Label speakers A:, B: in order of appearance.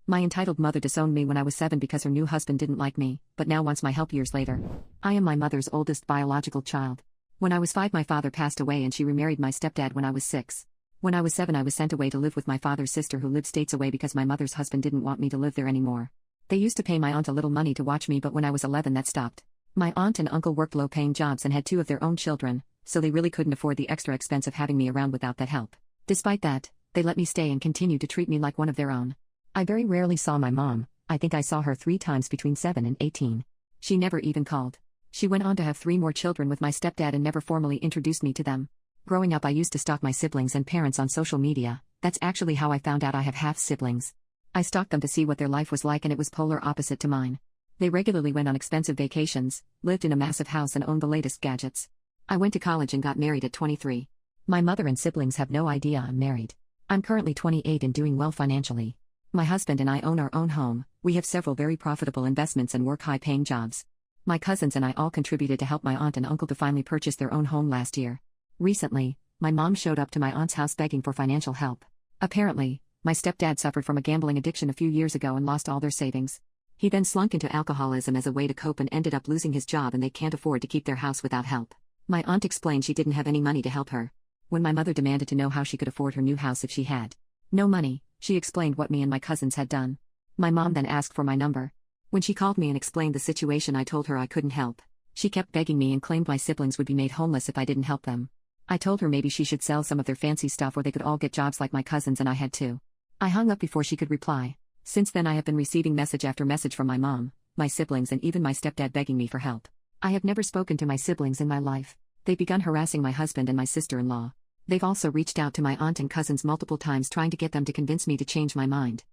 A: My entitled mother disowned me when I was 7 because her new husband didn't like me, but now wants my help years later. I am my mother's oldest biological child. When I was 5, my father passed away and she remarried my stepdad when I was 6. When I was 7, I was sent away to live with my father's sister who lived states away because my mother's husband didn't want me to live there anymore. They used to pay my aunt a little money to watch me, but when I was 11 that stopped. My aunt and uncle worked low-paying jobs and had 2 of their own children, so they really couldn't afford the extra expense of having me around without that help. Despite that, they let me stay and continued to treat me like one of their own. I very rarely saw my mom. I think I saw her 3 times between 7 and 18. She never even called. She went on to have 3 more children with my stepdad and never formally introduced me to them. Growing up, I used to stalk my siblings and parents on social media. That's actually how I found out I have half-siblings. I stalked them to see what their life was like, and it was polar opposite to mine. They regularly went on expensive vacations, lived in a massive house, and owned the latest gadgets. I went to college and got married at 23. My mother and siblings have no idea I'm married. I'm currently 28 and doing well financially. My husband and I own our own home. We have several very profitable investments and work high-paying jobs. My cousins and I all contributed to help my aunt and uncle to finally purchase their own home last year. Recently, my mom showed up to my aunt's house begging for financial help. Apparently, my stepdad suffered from a gambling addiction a few years ago and lost all their savings. He then slunk into alcoholism as a way to cope and ended up losing his job, and they can't afford to keep their house without help. My aunt explained she didn't have any money to help her. When my mother demanded to know how she could afford her new house if she had no money, she explained what me and my cousins had done. My mom then asked for my number. When she called me and explained the situation, I told her I couldn't help. She kept begging me and claimed my siblings would be made homeless if I didn't help them. I told her maybe she should sell some of their fancy stuff, or they could all get jobs like my cousins and I had too. I hung up before she could reply. Since then I have been receiving message after message from my mom, my siblings, and even my stepdad begging me for help. I have never spoken to my siblings in my life. They've begun harassing my husband and my sister-in-law. They've also reached out to my aunt and cousins multiple times trying to get them to convince me to change my mind.